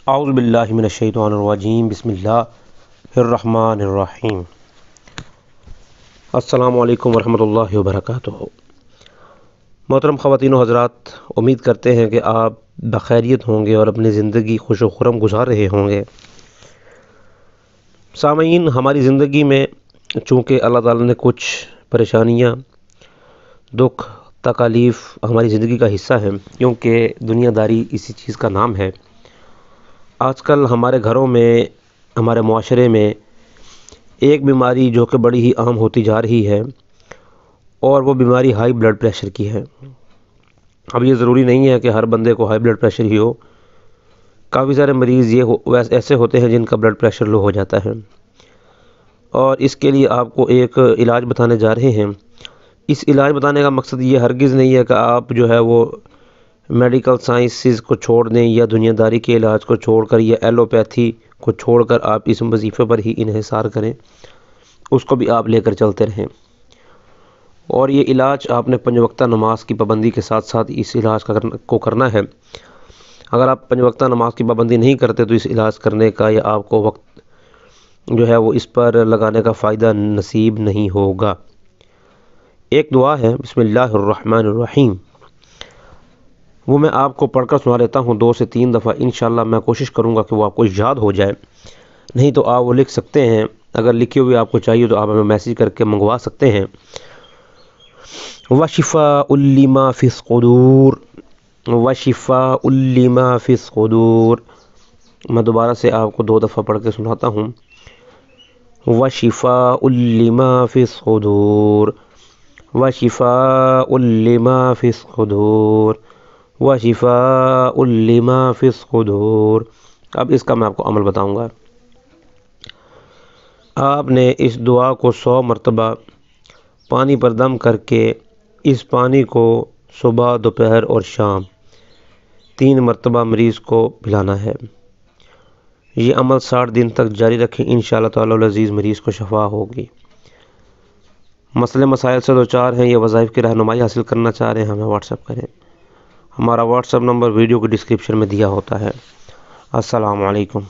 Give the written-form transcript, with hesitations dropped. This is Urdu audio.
اعوذ باللہ من الشیطان الرجیم بسم اللہ الرحمن الرحیم۔ السلام علیکم ورحمۃ اللہ وبرکاتہ۔ محترم خواتین و حضرات، امید کرتے ہیں کہ آپ بخیریت ہوں گے اور اپنی زندگی خوش و خرم گزار رہے ہوں گے۔ سامعین، ہماری زندگی میں چونکہ اللہ تعالیٰ نے کچھ پریشانیاں، دکھ، تکالیف ہماری زندگی کا حصہ ہیں، کیونکہ دنیا داری اسی چیز کا نام ہے۔ آج کل ہمارے گھروں میں، ہمارے معاشرے میں ایک بیماری جو کہ بڑی ہی عام ہوتی جا رہی ہے، اور وہ بیماری ہائی بلڈ پریشر کی ہے۔ اب یہ ضروری نہیں ہے کہ ہر بندے کو ہائی بلڈ پریشر ہی ہو، کافی سارے مریض ایسے ہوتے ہیں جن کا بلڈ پریشر لو ہو جاتا ہے، اور اس کے لیے آپ کو ایک علاج بتانے جا رہے ہیں۔ اس علاج بتانے کا مقصد یہ ہرگز نہیں ہے کہ آپ جو ہے وہ میڈیکل سائنسز کو چھوڑ دیں، یا دنیا داری کے علاج کو چھوڑ کر، یا ایلوپیتھی کو چھوڑ کر آپ اس وظیفے پر ہی انحصار کریں، اس کو بھی آپ لے کر چلتے رہیں۔ اور یہ علاج آپ نے 5 وقتہ نماز کی پابندی کے ساتھ ساتھ اس علاج کو کرنا ہے۔ اگر آپ 5 وقتہ نماز کی پابندی نہیں کرتے تو اس علاج کرنے کا یا آپ کو وقت جو ہے وہ اس پر لگانے کا فائدہ نصیب نہیں ہوگا۔ ایک دعا ہے، بسم اللہ الرحمن الرحیم، وہ میں آپ کو پڑھ کر سنا لیتا ہوں 2 سے 3 دفعہ۔ انشاءاللہ میں کوشش کروں گا کہ وہ آپ کو یاد ہو جائے، نہیں تو آپ وہ لکھ سکتے ہیں۔ اگر لکھی ہوئی آپ کو چاہیے تو آپ ہمیں میسیج کر کے منگوا سکتے ہیں۔ وَشِفَاءٌ لِّمَا فِي الصُّدُورِ، وَشِفَاءٌ لِّمَا فِي الصُّدُورِ۔ میں دوبارہ سے آپ کو 2 دفعہ پڑھ کے سناتا ہوں۔ وَشِفَاءٌ لِّمَا فِي الصُّدُورِ، وَشِفَاءٌ لِّمَا فِي الصُّدُورِ، وَشِفَاءٌ لِّمَا فِي الصُّدُورِ۔ اب اس کا میں آپ کو عمل بتاؤں گا۔ آپ نے اس دعا کو 100 مرتبہ پانی پر دم کر کے اس پانی کو صبح، دوپہر اور شام 3 مرتبہ مریض کو پلانا ہے۔ یہ عمل 60 دن تک جاری رکھیں، انشاءاللہ تعالی العزیز مریض کو شفا ہوگی۔ مسئلے مسائل سے دوچار ہیں یا وظائف کی رہنمائی حاصل کرنا چاہ رہے ہیں، ہمیں واٹس ایپ کریں۔ ہمارا واٹس ایپ نمبر ویڈیو کی ڈسکرپشن میں دیا ہوتا ہے۔ السلام علیکم۔